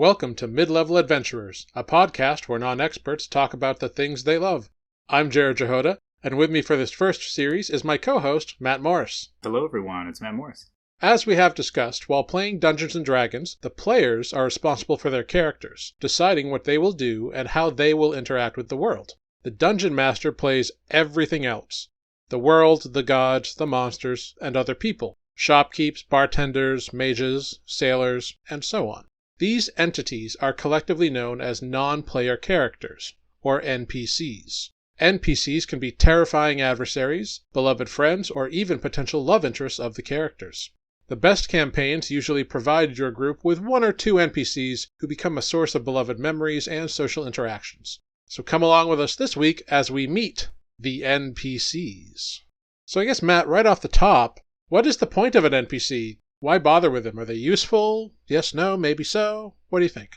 Welcome to Mid-Level Adventurers, a podcast where non-experts talk about the things they love. I'm Jarrod, and with me for this first series is my co-host, Matt Morris. Hello everyone, it's Matt Morris. As we have discussed, while playing Dungeons & Dragons, the players are responsible for their characters, deciding what they will do and how they will interact with the world. The Dungeon Master plays everything else: the world, the gods, the monsters, and other people. Shopkeepers, bartenders, mages, sailors, and so on. These entities are collectively known as non-player characters, or NPCs. NPCs can be terrifying adversaries, beloved friends, or even potential love interests of the characters. The best campaigns usually provide your group with one or two NPCs who become a source of beloved memories and social interactions. So come along with us this week as we meet the NPCs. So I guess, Matt, right off the top, what is the point of an NPC? Why bother with them? Are they useful? Yes, no, maybe so? What do you think?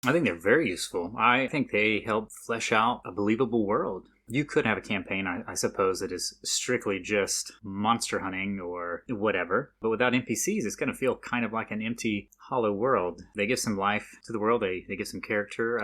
I think they're very useful. I think they help flesh out a believable world. You could have a campaign, I suppose, that is strictly just monster hunting or whatever. But without NPCs, it's going to feel kind of like an empty, hollow world. They give some life to the world. They give some character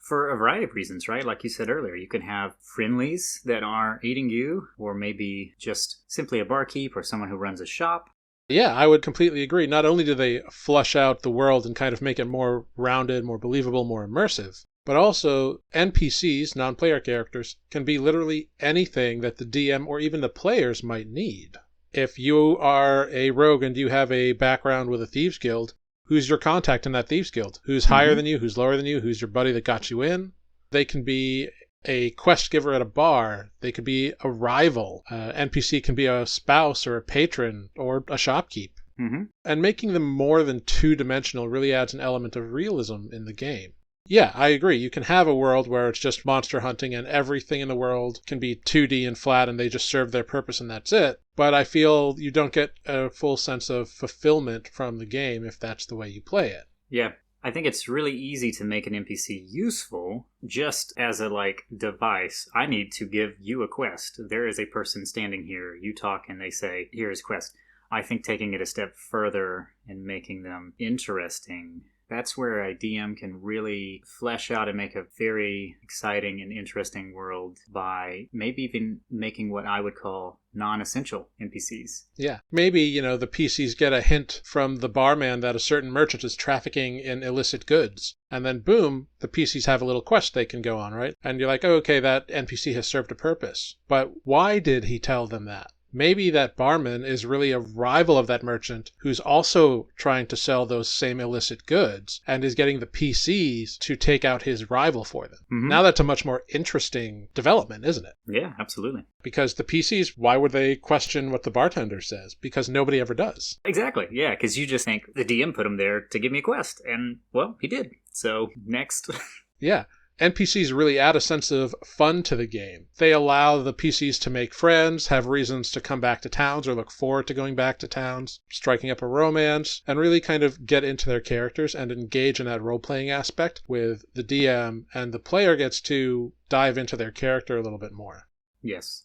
for a variety of reasons, right? Like you said earlier, you can have friendlies that are aiding you, or maybe just simply a barkeep or someone who runs a shop. Yeah, I would completely agree. Not only do they flush out the world and kind of make it more rounded, more believable, more immersive, but also NPCs, non-player characters, can be literally anything that the DM or even the players might need. If you are a rogue and you have a background with a thieves guild, who's your contact in that thieves guild? Who's higher than you? Who's lower than you? Who's your buddy that got you in? They can be a quest giver at a bar. They could be a rival. NPC can be a spouse or a patron or a shopkeep. And making them more than two-dimensional really adds an element of realism in the game. Yeah, I agree. You can have a world where it's just monster hunting and everything in the world can be 2D and flat and they just serve their purpose and that's it. But I feel you don't get a full sense of fulfillment from the game if that's the way you play it. Yeah. I think it's really easy to make an NPC useful just as a device. I need to give you a quest. There is a person standing here. You talk and they say, here's a quest. I think taking it a step further and making them interesting, that's where a DM can really flesh out and make a very exciting and interesting world by maybe even making what I would call non-essential NPCs. Yeah. Maybe, the PCs get a hint from the barman that a certain merchant is trafficking in illicit goods. And then boom, the PCs have a little quest they can go on, right? And you're like, oh, okay, that NPC has served a purpose. But why did he tell them that? Maybe that barman is really a rival of that merchant who's also trying to sell those same illicit goods and is getting the PCs to take out his rival for them. Now that's a much more interesting development, isn't it? Yeah, absolutely. Because the PCs, why would they question what the bartender says? Because nobody ever does. Exactly, yeah, because you just think the DM put him there to give me a quest, and, well, he did. So, next. Yeah. NPCs really add a sense of fun to the game. They allow the PCs to make friends, have reasons to come back to towns or look forward to going back to towns, striking up a romance, and really kind of get into their characters and engage in that role-playing aspect with the DM, and the player gets to dive into their character a little bit more. Yes.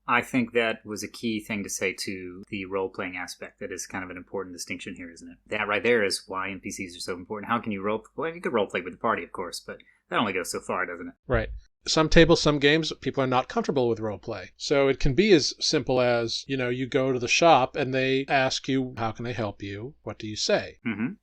I think that was a key thing to say to the role-playing aspect. That is kind of an important distinction here, isn't it? That right there is why NPCs are so important. How can you role-play? Well, you could role-play with the party, of course, but that only goes so far, doesn't it? Right. Some tables, some games, people are not comfortable with roleplay. So it can be as simple as, you go to the shop and they ask you, how can I help you? What do you say?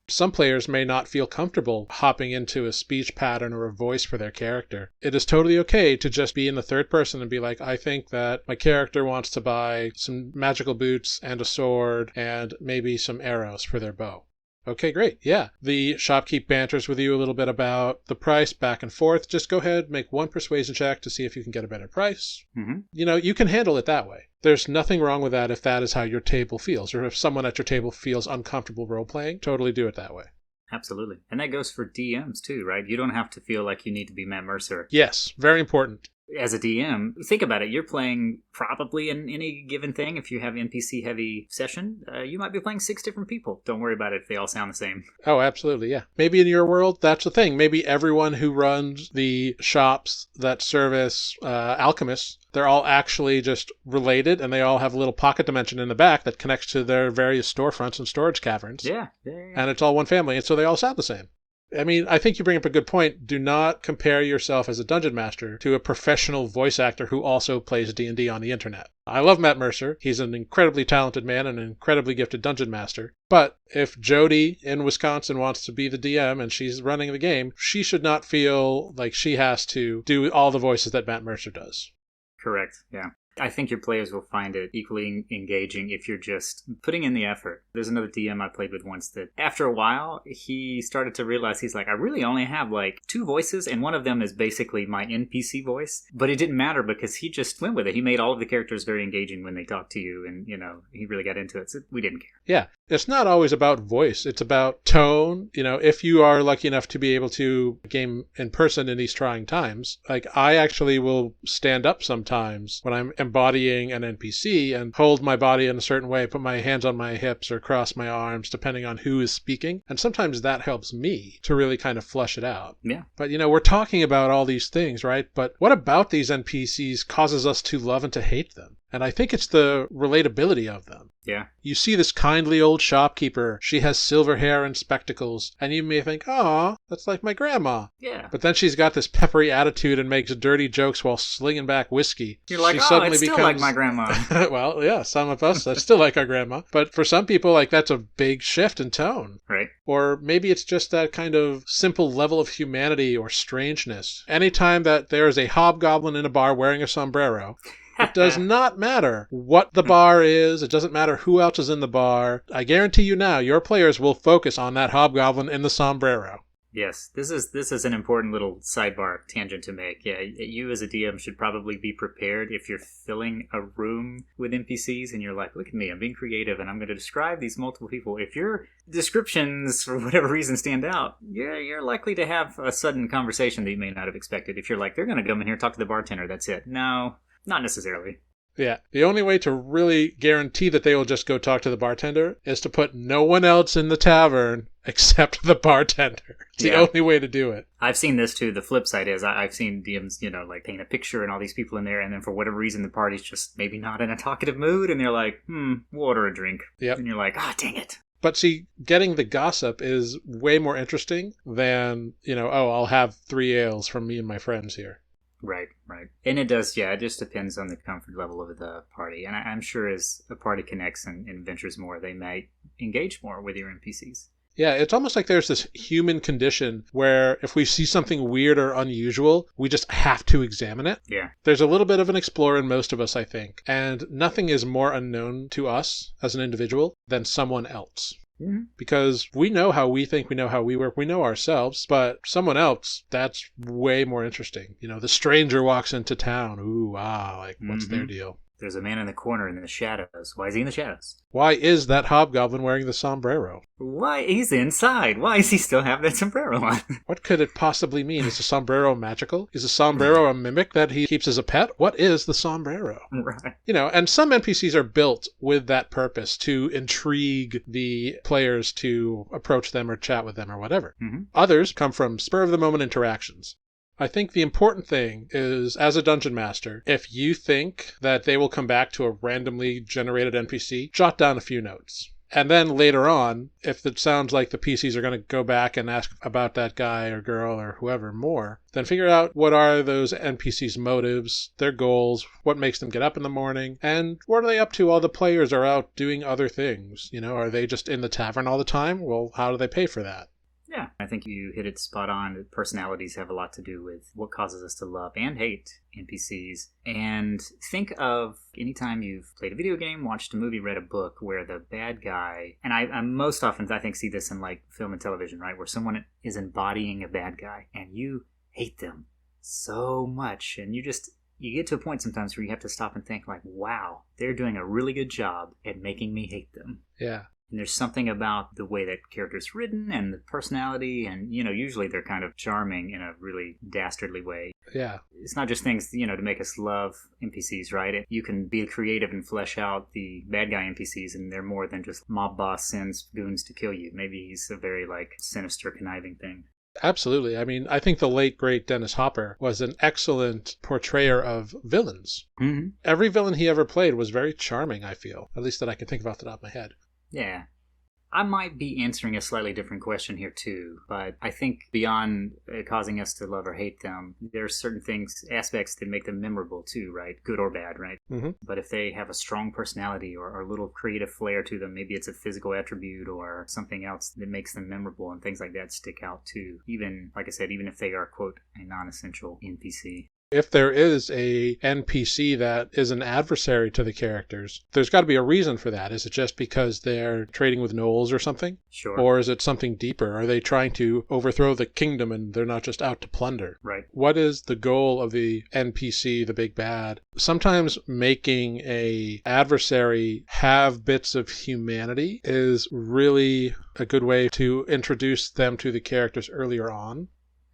Some players may not feel comfortable hopping into a speech pattern or a voice for their character. It is totally okay to just be in the third person and be like, I think that my character wants to buy some magical boots and a sword and maybe some arrows for their bow. Okay, great. Yeah. The shopkeep banters with you a little bit about the price back and forth. Just go ahead, make one persuasion check to see if you can get a better price. You can handle it that way. There's nothing wrong with that if that is how your table feels, or if someone at your table feels uncomfortable role-playing, totally do it that way. Absolutely. And that goes for DMs too, right? You don't have to feel like you need to be Matt Mercer. Yes, very important. As a DM, think about it. You're playing probably in any given thing. If you have NPC-heavy session, you might be playing 6 different people. Don't worry about it if they all sound the same. Oh, absolutely, yeah. Maybe in your world, that's the thing. Maybe everyone who runs the shops that service alchemists, they're all actually just related, and they all have a little pocket dimension in the back that connects to their various storefronts and storage caverns. Yeah. And it's all one family, and so they all sound the same. I mean, I think you bring up a good point. Do not compare yourself as a dungeon master to a professional voice actor who also plays D&D on the internet. I love Matt Mercer. He's an incredibly talented man and an incredibly gifted dungeon master. But if Jody in Wisconsin wants to be the DM and she's running the game, she should not feel like she has to do all the voices that Matt Mercer does. Correct, yeah. I think your players will find it equally engaging if you're just putting in the effort. There's another DM I played with once that after a while, he started to realize, he's like, I really only have like 2 voices, and one of them is basically my NPC voice. But it didn't matter because he just went with it. He made all of the characters very engaging when they talked to you, and, he really got into it. So we didn't care. Yeah, it's not always about voice. It's about tone. If you are lucky enough to be able to game in person in these trying times, like I actually will stand up sometimes when I'm embodying an NPC and hold my body in a certain way, put my hands on my hips or cross my arms, depending on who is speaking. And sometimes that helps me to really kind of flush it out. Yeah. But, we're talking about all these things, right? But what about these NPCs causes us to love and to hate them? And I think it's the relatability of them. Yeah. You see this kindly old shopkeeper. She has silver hair and spectacles. And you may think, oh, that's like my grandma. Yeah. But then she's got this peppery attitude and makes dirty jokes while slinging back whiskey. You're like, it's still like my grandma. Well, yeah, some of us, that's still like our grandma. But for some people, like that's a big shift in tone. Right. Or maybe it's just that kind of simple level of humanity or strangeness. Anytime that there is a hobgoblin in a bar wearing a sombrero, it does not matter what the bar is. It doesn't matter who else is in the bar. I guarantee you now, your players will focus on that hobgoblin in the sombrero. Yes, this is an important little sidebar tangent to make. Yeah, you as a DM should probably be prepared if you're filling a room with NPCs and you're like, look at me, I'm being creative and I'm going to describe these multiple people. If your descriptions, for whatever reason, stand out, you're likely to have a sudden conversation that you may not have expected. If you're like, they're going to come in here, talk to the bartender, that's it. No. Not necessarily. Yeah. The only way to really guarantee that they will just go talk to the bartender is to put no one else in the tavern except the bartender. It's the only way to do it. I've seen this too. The flip side is I've seen DMs, like paint a picture and all these people in there, and then for whatever reason the party's just maybe not in a talkative mood, and they're like, we'll order a drink. Yep. And you're like, dang it. But see, getting the gossip is way more interesting than, I'll have 3 ales from me and my friends here. Right. And it does, it just depends on the comfort level of the party. And I'm sure as a party connects and ventures more, they might engage more with your NPCs. Yeah, it's almost like there's this human condition where if we see something weird or unusual, we just have to examine it. Yeah. There's a little bit of an explorer in most of us, I think. And nothing is more unknown to us as an individual than someone else. Mm-hmm. Because we know how we think, we know how we work, we know ourselves, but someone else, that's way more interesting. The stranger walks into town. Ooh, wow, what's their deal? There's a man in the corner in the shadows. Why is he in the shadows? Why is that hobgoblin wearing the sombrero? Why? He's inside. Why does he still have that sombrero on? What could it possibly mean? Is the sombrero magical? Is the sombrero a mimic that he keeps as a pet? What is the sombrero? Right. And some NPCs are built with that purpose to intrigue the players to approach them or chat with them or whatever. Mm-hmm. Others come from spur-of-the-moment interactions. I think the important thing is, as a dungeon master, if you think that they will come back to a randomly generated NPC, jot down a few notes. And then later on, if it sounds like the PCs are going to go back and ask about that guy or girl or whoever more, then figure out what are those NPCs' motives, their goals, what makes them get up in the morning, and what are they up to while the players are out doing other things. Are they just in the tavern all the time? Well, how do they pay for that? Yeah, I think you hit it spot on. Personalities have a lot to do with what causes us to love and hate NPCs. And think of anytime you've played a video game, watched a movie, read a book where the bad guy, and I most often I think see this in like film and television, right? Where someone is embodying a bad guy and you hate them so much. And you get to a point sometimes where you have to stop and think like, wow, they're doing a really good job at making me hate them. Yeah. And there's something about the way that character's written and the personality, and, usually they're kind of charming in a really dastardly way. Yeah. It's not just things, to make us love NPCs, right? You can be creative and flesh out the bad guy NPCs, and they're more than just mob boss sends goons to kill you. Maybe he's a very, sinister, conniving thing. Absolutely. I mean, I think the late, great Dennis Hopper was an excellent portrayer of villains. Mm-hmm. Every villain he ever played was very charming, I feel. At least that I can think of off the top of my head. Yeah. I might be answering a slightly different question here too, but I think beyond causing us to love or hate them, there are certain aspects that make them memorable too, right? Good or bad, right? Mm-hmm. But if they have a strong personality or a little creative flair to them, maybe it's a physical attribute or something else that makes them memorable, and things like that stick out too. Even, like I said, even if they are, quote, a non-essential NPC. If there is a NPC that is an adversary to the characters, there's got to be a reason for that. Is it just because they're trading with gnolls or something? Sure. Or is it something deeper? Are they trying to overthrow the kingdom and they're not just out to plunder? Right. What is the goal of the NPC, the big bad? Sometimes making a adversary have bits of humanity is really a good way to introduce them to the characters earlier on.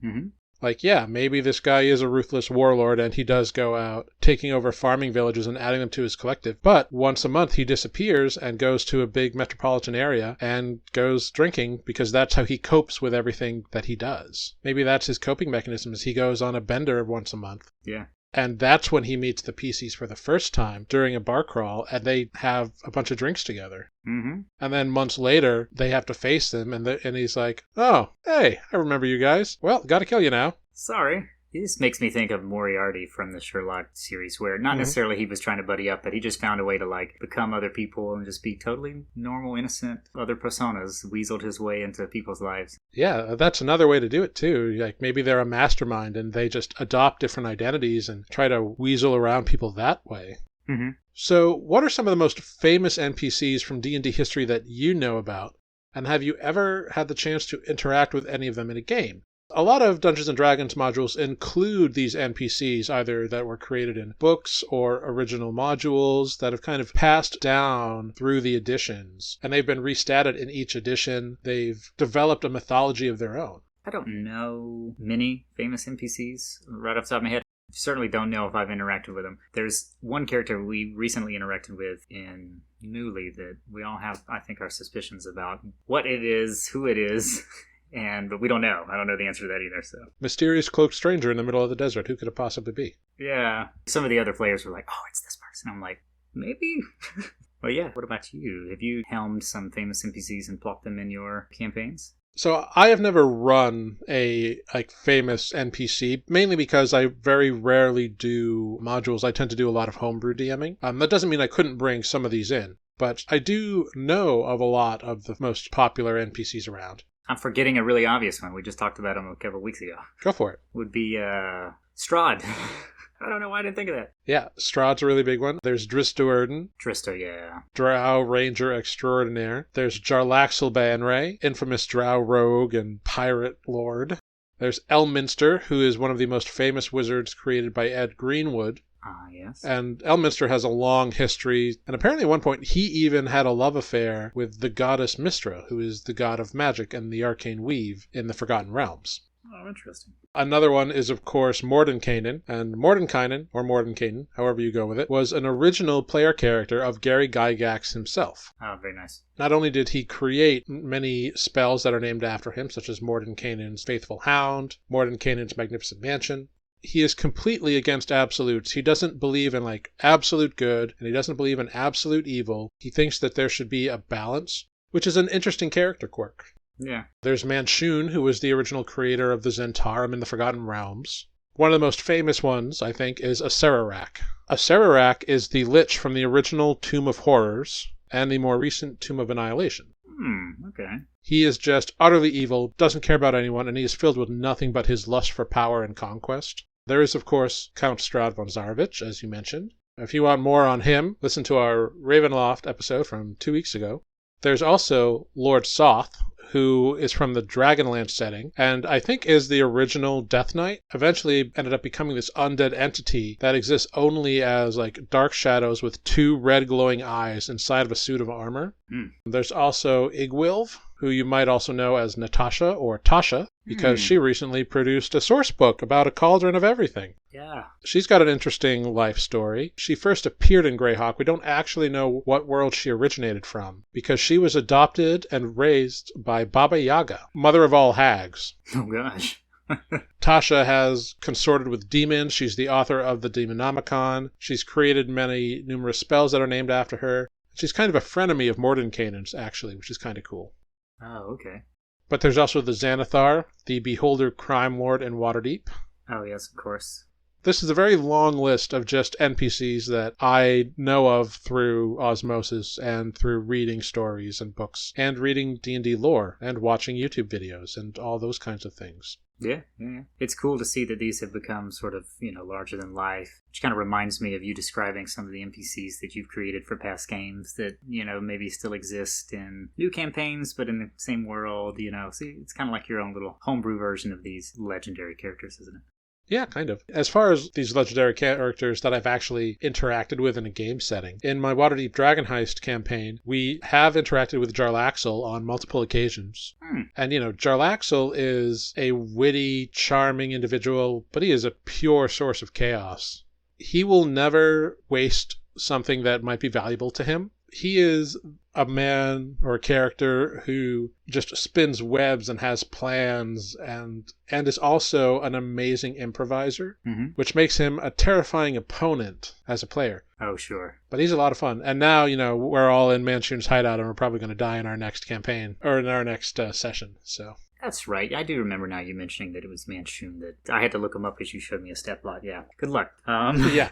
Mm-hmm. Like, yeah, maybe this guy is a ruthless warlord and he does go out taking over farming villages and adding them to his collective. But once a month he disappears and goes to a big metropolitan area and goes drinking because that's how he copes with everything that he does. Maybe that's his coping mechanism, is he goes on a bender once a month. Yeah. And that's when he meets the PCs for the first time during a bar crawl, and they have a bunch of drinks together. Mm-hmm. And then months later, they have to face them, and he's like, oh, hey, I remember you guys. Well, gotta kill you now. Sorry. This makes me think of Moriarty from the Sherlock series, where not necessarily he was trying to buddy up, but he just found a way to, like, become other people and just be totally normal, innocent, other personas, weaseled his way into people's lives. Yeah, that's another way to do it, too. Like, maybe they're a mastermind and they just adopt different identities and try to weasel around people that way. Mm-hmm. So, what are some of the most famous NPCs from D&D history that you know about? And have you ever had the chance to interact with any of them in a game? A lot of Dungeons & Dragons modules include these NPCs, either that were created in books or original modules that have kind of passed down through the editions, and they've been restatted in each edition. They've developed a mythology of their own. I don't know many famous NPCs right off the top of my head. Certainly don't know if I've interacted with them. There's one character we recently interacted with in Newly that we all have, I think, our suspicions about what it is, who it is. But we don't know. I don't know the answer to that either. So Mysterious cloaked stranger in the middle of the desert. Who could it possibly be? Yeah. Some of the other players were like, oh, it's this person. I'm like, maybe. Well, yeah. What about you? Have you helmed some famous NPCs and plopped them in your campaigns? So I have never run a famous NPC, mainly because I very rarely do modules. I tend to do a lot of homebrew DMing. That doesn't mean I couldn't bring some of these in, but I do know of a lot of the most popular NPCs around. I'm forgetting a really obvious one. We just talked about him a couple of weeks ago. Go for it. Would be Strahd. I don't know why I didn't think of that. Yeah, Strahd's a really big one. There's Dristo, yeah. Drow Ranger Extraordinaire. There's Jarlaxle Banray, infamous Drow rogue and pirate lord. There's Elminster, who is one of the most famous wizards created by Ed Greenwood. Ah, yes. And Elminster has a long history, and apparently at one point he even had a love affair with the goddess Mystra, who is the god of magic and the arcane weave in the Forgotten Realms. Oh, interesting. Another one is, of course, Mordenkainen, and Mordenkainen, or Mordenkainen, however you go with it, was an original player character of Gary Gygax himself. Oh, very nice. Not only did he create many spells that are named after him, such as Mordenkainen's Faithful Hound, Mordenkainen's Magnificent Mansion, he is completely against absolutes. He doesn't believe in, absolute good, and he doesn't believe in absolute evil. He thinks that there should be a balance, which is an interesting character quirk. Yeah. There's Manchun, who was the original creator of the Zentarum in the Forgotten Realms. One of the most famous ones, I think, is Acererak. Acererak is the Lich from the original Tomb of Horrors and the more recent Tomb of Annihilation. Okay. He is just utterly evil, doesn't care about anyone, and he is filled with nothing but his lust for power and conquest. There is, of course, Count Strahd von Zarovich, as you mentioned. If you want more on him, listen to our Ravenloft episode from 2 weeks ago. There's also Lord Soth, who is from the Dragonlance setting, and I think is the original Death Knight. Eventually ended up becoming this undead entity that exists only as dark shadows with 2 red glowing eyes inside of a suit of armor. There's also Igwilv, who you might also know as Natasha or Tasha, because she recently produced a source book about a cauldron of everything. Yeah. She's got an interesting life story. She first appeared in Greyhawk. We don't actually know what world she originated from, because she was adopted and raised by Baba Yaga, mother of all hags. Oh, gosh. Tasha has consorted with demons. She's the author of the Demonomicon. She's created numerous spells that are named after her. She's kind of a frenemy of Mordenkainen's, actually, which is kind of cool. Oh, okay. But there's also the Xanathar, the Beholder crime lord in Waterdeep. Oh, yes, of course. This is a very long list of just NPCs that I know of through osmosis and through reading stories and books and reading D&D lore and watching YouTube videos and all those kinds of things. Yeah. It's cool to see that these have become sort of, larger than life, which kind of reminds me of you describing some of the NPCs that you've created for past games that, maybe still exist in new campaigns, but in the same world, See, it's kind of like your own little homebrew version of these legendary characters, isn't it? Yeah, kind of. As far as these legendary characters that I've actually interacted with in a game setting, in my Waterdeep Dragon Heist campaign, we have interacted with Jarlaxle on multiple occasions. And, Jarlaxle is a witty, charming individual, but he is a pure source of chaos. He will never waste something that might be valuable to him. He is a man or a character who just spins webs and has plans and is also an amazing improviser, which makes him a terrifying opponent as a player. Oh, sure. But he's a lot of fun. And now, we're all in Manshoon's hideout and we're probably going to die in our next campaign or in our next session. So that's right. I do remember now you mentioning that it was Manshoon that I had to look him up as you showed me a stat plot. Yeah. Good luck. Yeah.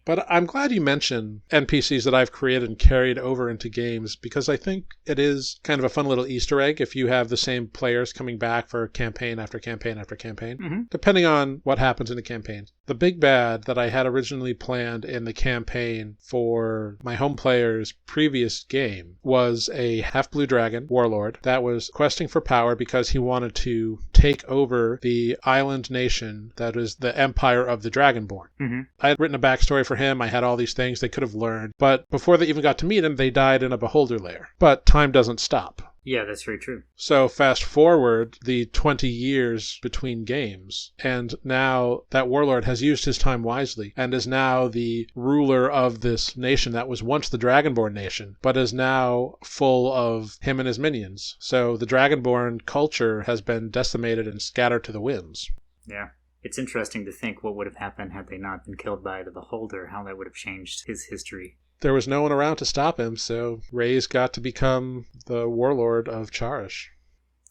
But I'm glad you mentioned NPCs that I've created and carried over into games because I think it is kind of a fun little Easter egg if you have the same players coming back for campaign after campaign after campaign, depending on what happens in the campaign. The big bad that I had originally planned in the campaign for my home player's previous game was a half-blue dragon warlord that was questing for power because he wanted to take over the island nation that is the Empire of the Dragonborn. I had written a backstory for him. I had all these things they could have learned. But before they even got to meet him, they died in a beholder lair. But time doesn't stop. Yeah, that's very true. So fast forward the 20 years between games, and now that warlord has used his time wisely and is now the ruler of this nation that was once the Dragonborn nation, but is now full of him and his minions. So the Dragonborn culture has been decimated and scattered to the winds. Yeah. It's interesting to think what would have happened had they not been killed by the Beholder, how that would have changed his history. There was no one around to stop him, so Ray's got to become the warlord of Charish.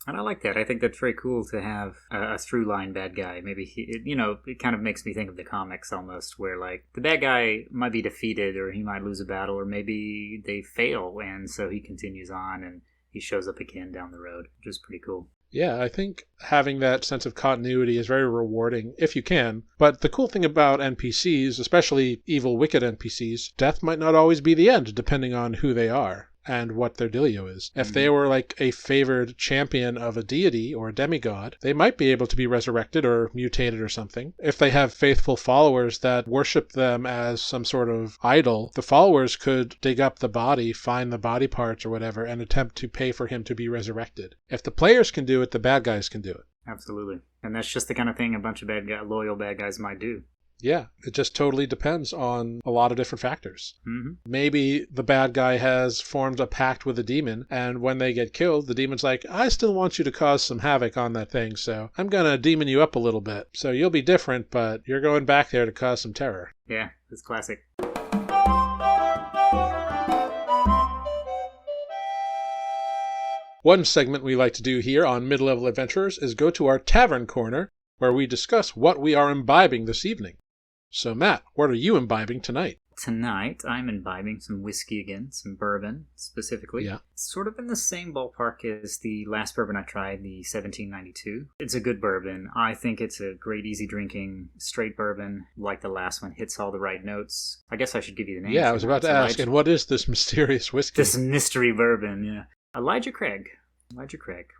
And I like that. I think that's very cool to have a through-line bad guy. Maybe, it kind of makes me think of the comics almost, where, the bad guy might be defeated, or he might lose a battle, or maybe they fail, and so he continues on, and he shows up again down the road, which is pretty cool. Yeah, I think having that sense of continuity is very rewarding, if you can. But the cool thing about NPCs, especially evil, wicked NPCs, death might not always be the end, depending on who they are and what their dealio is. If they were like a favored champion of a deity or a demigod, they might be able to be resurrected or mutated or something. If they have faithful followers that worship them as some sort of idol, the followers could dig up the body, find the body parts or whatever, and attempt to pay for him to be resurrected. If the players can do it, the bad guys can do it. Absolutely. And that's just the kind of thing a bunch of loyal bad guys might do. Yeah, it just totally depends on a lot of different factors. Maybe the bad guy has formed a pact with a demon, and when they get killed, the demon's like, I still want you to cause some havoc on that thing, so I'm going to demon you up a little bit. So you'll be different, but you're going back there to cause some terror. Yeah, it's classic. One segment we like to do here on Mid-Level Adventurers is go to our Tavern Corner, where we discuss what we are imbibing this evening. So, Matt, what are you imbibing tonight? Tonight, I'm imbibing some whiskey again, some bourbon specifically. Yeah. It's sort of in the same ballpark as the last bourbon I tried, the 1792. It's a good bourbon. I think it's a great, easy drinking, straight bourbon. Like the last one, hits all the right notes. I guess I should give you the name. Yeah, I was about to ask, and what is this mysterious whiskey? This mystery bourbon, yeah. Elijah Craig.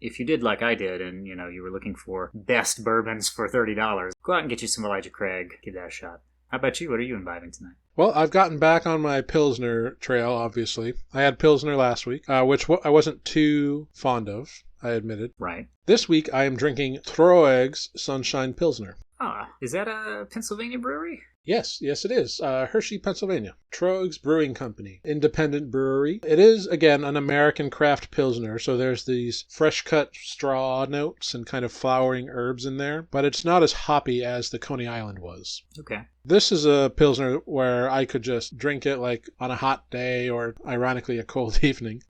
If you did like I did and, you were looking for best bourbons for $30, go out and get you some Elijah Craig. Give that a shot. How about you? What are you imbibing tonight? Well, I've gotten back on my Pilsner trail, obviously. I had Pilsner last week, which I wasn't too fond of, I admitted. Right. This week, I am drinking Troeg's Sunshine Pilsner. Ah, is that a Pennsylvania brewery? Yes, it is. Hershey, Pennsylvania. Troegs Brewing Company. Independent brewery. It is, again, an American craft Pilsner, so there's these fresh-cut straw notes and kind of flowering herbs in there, but it's not as hoppy as the Coney Island was. Okay. This is a Pilsner where I could just drink it like on a hot day or, ironically, a cold evening.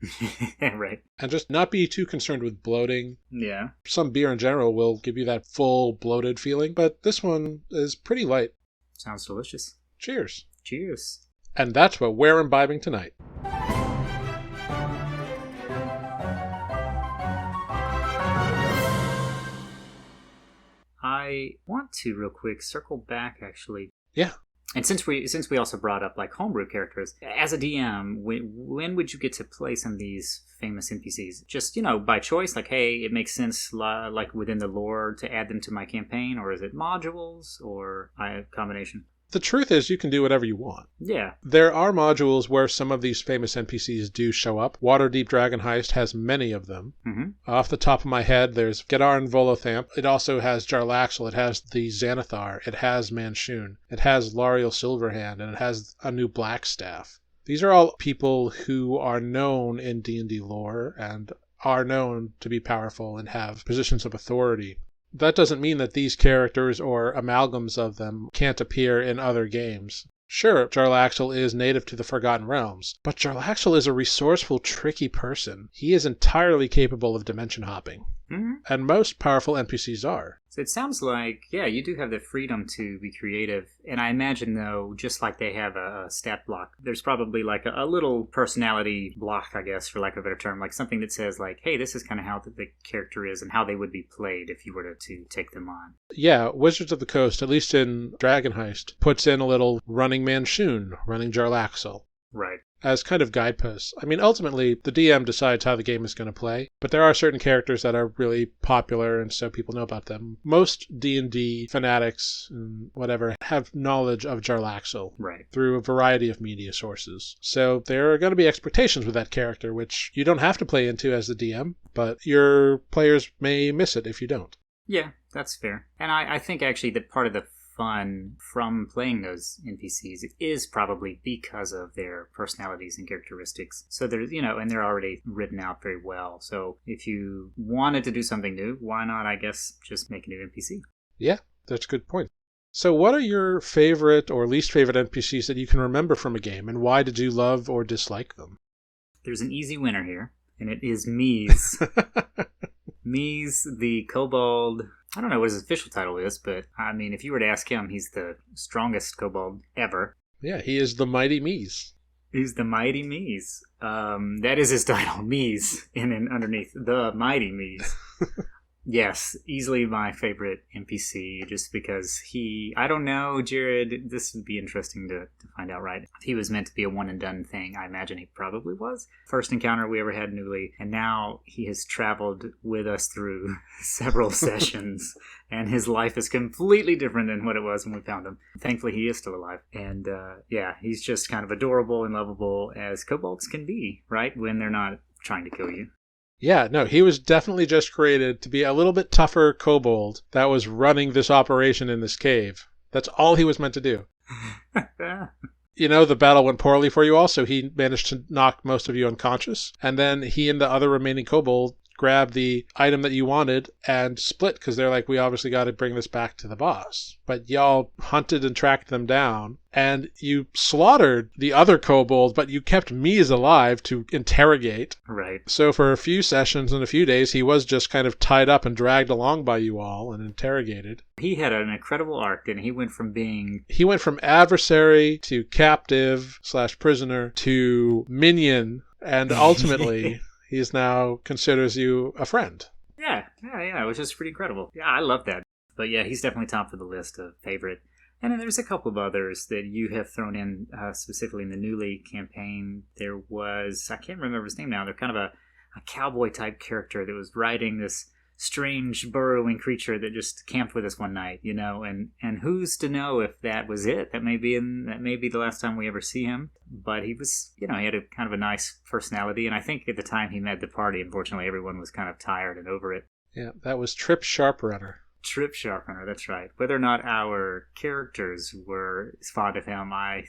Right. And just not be too concerned with bloating. Yeah. Some beer in general will give you that full bloated feeling, but this one is pretty light. Sounds delicious. Cheers. Cheers. And that's what we're imbibing tonight. I want to real quick circle back actually. Yeah. And since we also brought up like homebrew characters, as a DM, when would you get to play some of these famous NPCs? Just, by choice, like, hey, it makes sense like within the lore to add them to my campaign, or is it modules or a combination? The truth is you can do whatever you want. Yeah. There are modules where some of these famous NPCs do show up. Waterdeep Dragon Heist has many of them. Mm-hmm. Off the top of my head, there's Gedar and Volothamp. It also has Jarlaxle. It has the Xanathar. It has Manchun. It has Lariel Silverhand, and it has a new Blackstaff. These are all people who are known in D&D lore and are known to be powerful and have positions of authority. That doesn't mean that these characters or amalgams of them can't appear in other games. Sure, Jarlaxle is native to the Forgotten Realms, but Jarlaxle is a resourceful, tricky person. He is entirely capable of dimension hopping. Mm-hmm. And most powerful NPCs are. So it sounds like, yeah, you do have the freedom to be creative. And I imagine, though, just like they have a stat block, there's probably like a little personality block, I guess, for lack of a better term, like something that says like, hey, this is kind of how the character is and how they would be played if you were to take them on. Yeah, Wizards of the Coast, at least in Dragon Heist, puts in a little running Manchun, running Jarlaxle. Right. As kind of guideposts. I mean, ultimately, the DM decides how the game is going to play, but there are certain characters that are really popular, and so people know about them. Most D&D fanatics and whatever have knowledge of Jarlaxle through a variety of media sources. So there are going to be expectations with that character, which you don't have to play into as the DM, but your players may miss it if you don't. Yeah, that's fair. And I think actually that part of the fun from playing those NPCs is probably because of their personalities and characteristics. So there's, and they're already written out very well. So if you wanted to do something new, why not, I guess, just make a new NPC? Yeah, that's a good point. So what are your favorite or least favorite NPCs that you can remember from a game, and why did you love or dislike them? There's an easy winner here, and it is Mies. Mies, the kobold. I don't know what his official title is, but I mean, if you were to ask him, he's the strongest kobold ever. Yeah, he is the mighty Mies. He's the mighty Mies. That is his title, Mies, and then underneath, the mighty Mies. Yes, easily my favorite NPC, just because I don't know, Jarrod, this would be interesting to find out, right? If he was meant to be a one-and-done thing, I imagine he probably was. First encounter we ever had newly, and now he has traveled with us through several sessions, and his life is completely different than what it was when we found him. Thankfully, he is still alive, and he's just kind of adorable and lovable as kobolds can be, right? When they're not trying to kill you. Yeah, no, he was definitely just created to be a little bit tougher kobold that was running this operation in this cave. That's all he was meant to do. The battle went poorly for you all, so he managed to knock most of you unconscious. And then he and the other remaining kobold grabbed the item that you wanted and split, because they're like, we obviously got to bring this back to the boss. But y'all hunted and tracked them down, and you slaughtered the other kobold, but you kept Mies alive to interrogate. Right. So for a few sessions and a few days, he was just kind of tied up and dragged along by you all and interrogated. He had an incredible arc, and he went from adversary to captive / prisoner to minion, and ultimately he now considers you a friend. Yeah, which is pretty incredible. Yeah, I love that. But yeah, he's definitely top of the list of favorite. And then there's a couple of others that you have thrown in, specifically in the Newly campaign. There was, I can't remember his name now, they're kind of a cowboy type character that was riding this strange burrowing creature that just camped with us one night, and who's to know if that was it? That may be the last time we ever see him. But he was, he had a kind of a nice personality, and I think at the time he met the party, unfortunately, everyone was kind of tired and over it. Yeah, that was Trip Sharprunner. Trip sharpener, that's right. Whether or not our characters were fond of him, I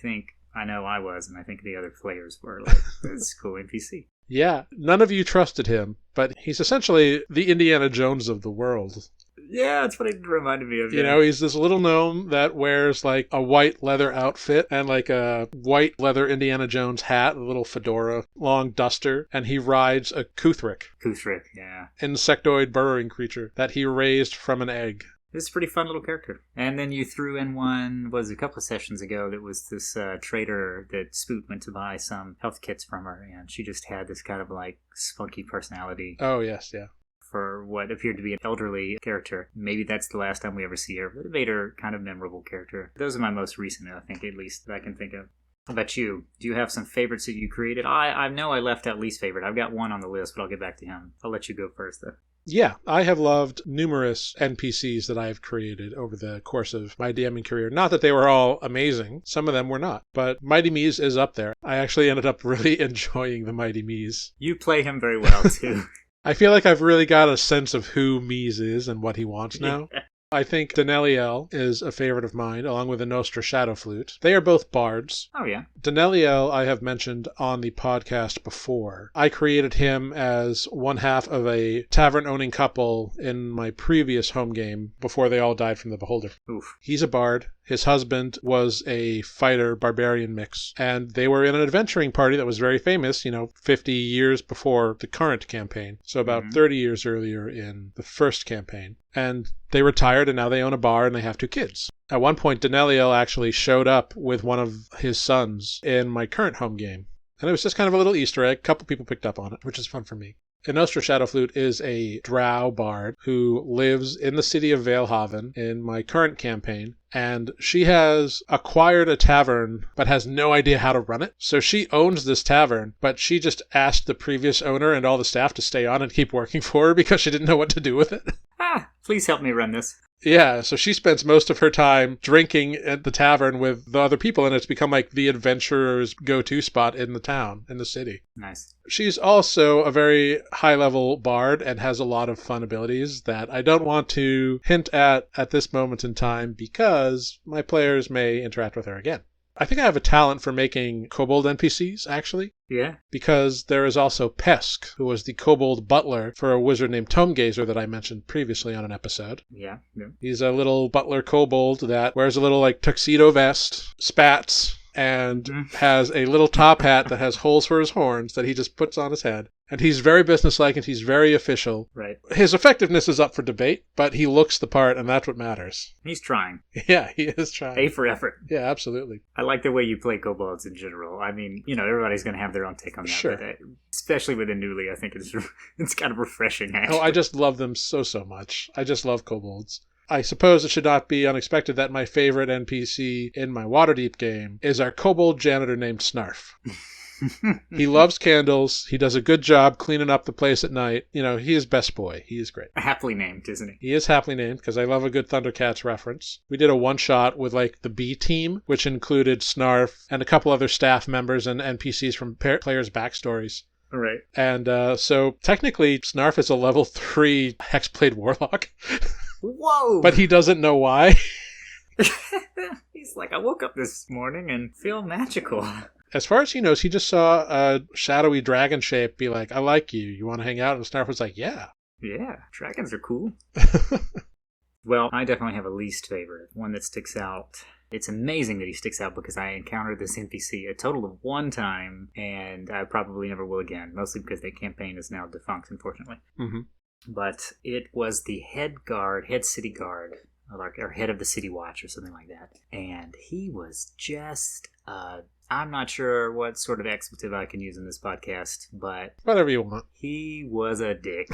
know I was, and I think the other players were like, this is a cool NPC. Yeah, none of you trusted him, but he's essentially the Indiana Jones of the world. Yeah, that's what it reminded me of. You know, he's this little gnome that wears like a white leather outfit and like a white leather Indiana Jones hat, a little fedora, long duster, and he rides a Kuthrik. Kuthrik, yeah. Insectoid burrowing creature that he raised from an egg. It's a pretty fun little character. And then you threw in one, a couple of sessions ago, that was this trader that Spoot went to buy some health kits from her, and she just had this kind of like spunky personality. Oh, yes, yeah. For what appeared to be an elderly character. Maybe that's the last time we ever see her, but it made her kind of memorable character. Those are my most recent, I think, at least, that I can think of. How about you? Do you have some favorites that you created? I know I left out least favorite. I've got one on the list, but I'll get back to him. I'll let you go first, though. Yeah, I have loved numerous NPCs that I have created over the course of my DMing career. Not that they were all amazing. Some of them were not. But Mighty Mies is up there. I actually ended up really enjoying the Mighty Mies. You play him very well, too. I feel like I've really got a sense of who Mies is and what he wants now. Yeah. I think Deneliel is a favorite of mine, along with the Nostra Shadow Flute. They are both bards. Oh, yeah. Deneliel I have mentioned on the podcast before. I created him as one half of a tavern-owning couple in my previous home game before they all died from the Beholder. Oof. He's a bard. His husband was a fighter-barbarian mix, and they were in an adventuring party that was very famous, 50 years before the current campaign, so about 30 years earlier in the first campaign. And they retired, and now they own a bar, and they have 2 kids. At one point, Deneliel actually showed up with one of his sons in my current home game. And it was just kind of a little Easter egg. A couple people picked up on it, which is fun for me. Nostra Shadowflute is a drow bard who lives in the city of Valehaven in my current campaign, and she has acquired a tavern but has no idea how to run it. So she owns this tavern, but she just asked the previous owner and all the staff to stay on and keep working for her because she didn't know what to do with it. Please help me run this. Yeah, so she spends most of her time drinking at the tavern with the other people, and it's become like the adventurer's go-to spot in the town, in the city. Nice. She's also a very high-level bard and has a lot of fun abilities that I don't want to hint at this moment in time because my players may interact with her again. I think I have a talent for making kobold NPCs, actually. Yeah? Because there is also Pesk, who was the kobold butler for a wizard named Tomegazer that I mentioned previously on an episode. Yeah. He's a little butler kobold that wears a little tuxedo vest, spats, and has a little top hat that has holes for his horns that he just puts on his head. And he's very businesslike and he's very official. Right. His effectiveness is up for debate, but he looks the part and that's what matters. He's trying. Yeah, he is trying. A for effort. Yeah, absolutely. I like the way you play kobolds in general. I mean, everybody's going to have their own take on that. Sure. But especially with a newly, I think it's kind of refreshing, actually. Oh, I just love them so much. I just love kobolds. I suppose it should not be unexpected that my favorite NPC in my Waterdeep game is our kobold janitor named Snarf. He loves candles. He does a good job cleaning up the place at night. He is best boy. He is great. Happily named, isn't he? He is happily named because I love a good Thundercats reference. We did a one-shot with the B team, which included Snarf and a couple other staff members and NPCs from players' backstories. Right. And so technically Snarf is a level 3 Hexblade Warlock. Whoa! But he doesn't know why. He's like, I woke up this morning and feel magical. As far as he knows, he just saw a shadowy dragon shape be like, I like you. You want to hang out? And Snarf was like, yeah. Yeah, dragons are cool. Well, I definitely have a least favorite, one that sticks out. It's amazing that he sticks out because I encountered this NPC a total of 1 time, and I probably never will again, mostly because that campaign is now defunct, unfortunately. Mm-hmm. But it was the head city guard, or head of the city watch or something like that. And he was just, I'm not sure what sort of expletive I can use in this podcast, but... whatever you want. He was a dick.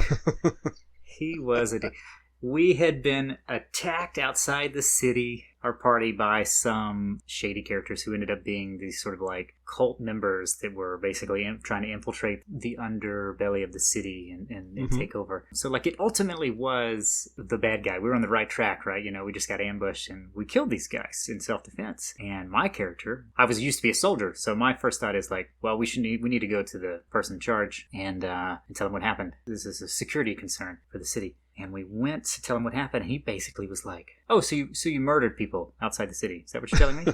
He was a dick. We had been attacked outside the city, our party, by some shady characters who ended up being these sort of cult members that were basically trying to infiltrate the underbelly of the city and take over. So it ultimately was the bad guy. We were on the right track, right? We just got ambushed and we killed these guys in self-defense. And my character, I was used to be a soldier. So my first thought is well, we need to go to the person in charge and tell them what happened. This is a security concern for the city. And we went to tell him what happened, and he basically was like, "Oh, so you murdered people outside the city? Is that what you're telling me?"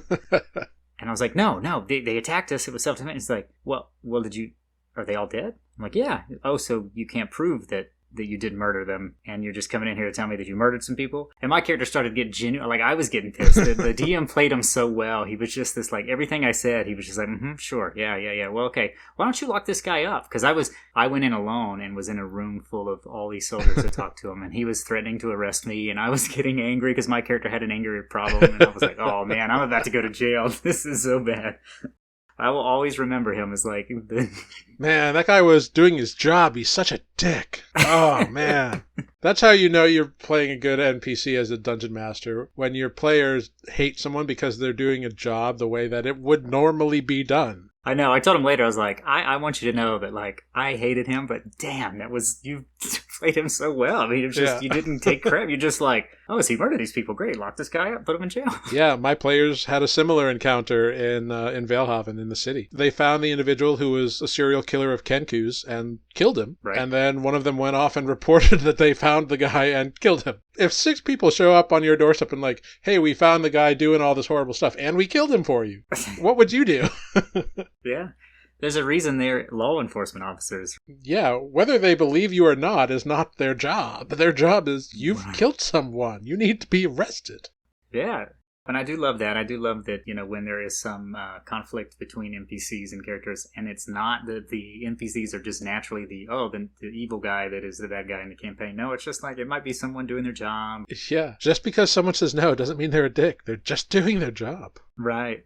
And I was like, "No, they attacked us. It was self-defense." He's like, "Well, are they all dead?" I'm like, "Yeah." "Oh, so you can't prove that you did murder them, and you're just coming in here to tell me that you murdered some people?" And my character started getting genuine. Like, I was getting pissed. The DM played him so well. He was just this, like, everything I said, he was just like, sure, yeah. Well, okay. Why don't you lock this guy up? Because I went in alone and was in a room full of all these soldiers to talk to him, and he was threatening to arrest me, and I was getting angry because my character had an anger problem, and I was like, oh, man, I'm about to go to jail. This is so bad. I will always remember him as like... Man, that guy was doing his job. He's such a dick. Oh, man. That's how you know you're playing a good NPC as a dungeon master, when your players hate someone because they're doing a job the way that it would normally be done. I know. I told him later, I was like, I want you to know that, like, I hated him, but damn, you played him so well. I mean, it's just, You didn't take crap. You're just like, oh, so he murdered these people. Great. Lock this guy up. Put him in jail. Yeah, my players had a similar encounter in Valehaven in the city. They found the individual who was a serial killer of Kenkus and killed him. Right. And then one of them went off and reported that they found the guy and killed him. If 6 people show up on your doorstep and like, hey, we found the guy doing all this horrible stuff and we killed him for you, what would you do? Yeah. There's a reason they're law enforcement officers. Yeah, whether they believe you or not is not their job. Their job is you've killed someone. You need to be arrested. Yeah. And I do love that. I do love that, when there is some conflict between NPCs and characters, and it's not that the NPCs are just naturally the evil guy that is the bad guy in the campaign. No, it's just like it might be someone doing their job. Yeah. Just because someone says no doesn't mean they're a dick. They're just doing their job. Right.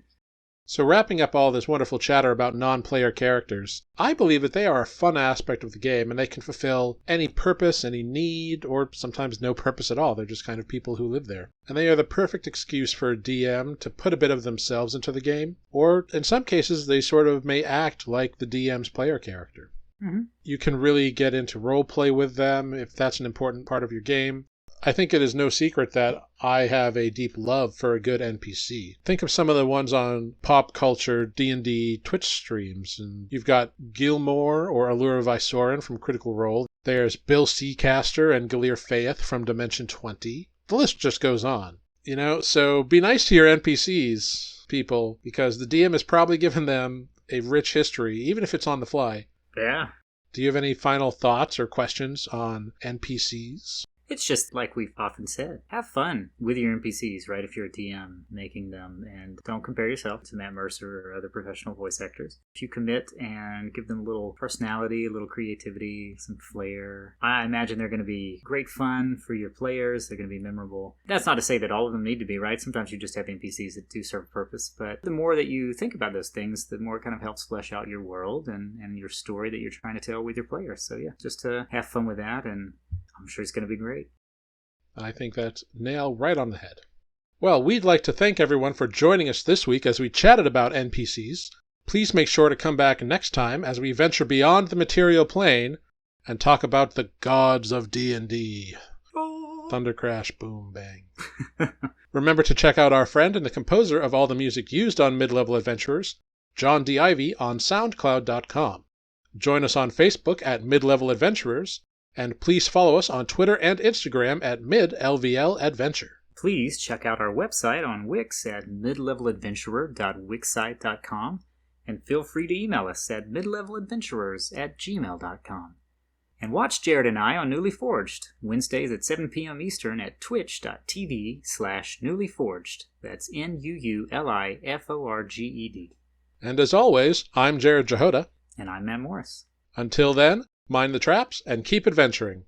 So wrapping up all this wonderful chatter about non-player characters, I believe that they are a fun aspect of the game and they can fulfill any purpose, any need, or sometimes no purpose at all. They're just kind of people who live there. And they are the perfect excuse for a DM to put a bit of themselves into the game, or in some cases they sort of may act like the DM's player character. Mm-hmm. You can really get into role play with them if that's an important part of your game. I think it is no secret that I have a deep love for a good NPC. Think of some of the ones on pop culture D&D Twitch streams. And you've got Gilmore or Allura Vysoren from Critical Role. There's Bill Seacaster and Galir Faeth from Dimension 20. The list just goes on. So be nice to your NPCs, people, because the DM has probably given them a rich history, even if it's on the fly. Yeah. Do you have any final thoughts or questions on NPCs? It's just like we've often said, have fun with your NPCs, right? If you're a DM making them, and don't compare yourself to Matt Mercer or other professional voice actors. If you commit and give them a little personality, a little creativity, some flair, I imagine they're going to be great fun for your players. They're going to be memorable. That's not to say that all of them need to be, right? Sometimes you just have NPCs that do serve a purpose, but the more that you think about those things, the more it kind of helps flesh out your world and your story that you're trying to tell with your players. So yeah, just to have fun with that, and I'm sure it's going to be great. I think that's nail right on the head. Well, we'd like to thank everyone for joining us this week as we chatted about NPCs. Please make sure to come back next time as we venture beyond the material plane and talk about the gods of D&D. Thunder crash, boom, bang. Remember to check out our friend and the composer of all the music used on Mid-Level Adventurers, John D. Ivey, on SoundCloud.com. Join us on Facebook at Mid-Level Adventurers, and please follow us on Twitter and Instagram at MidLVLAdventure. Please check out our website on Wix at midleveladventurer.wixsite.com, and feel free to email us at midleveladventurers@gmail.com. And watch Jarrod and I on Newly Forged, Wednesdays at 7 p.m. Eastern at twitch.tv/newlyforged. That's NUULIFORGED. And as always, I'm Jarrod Jehoda. And I'm Matt Morris. Until then, mind the traps and keep adventuring.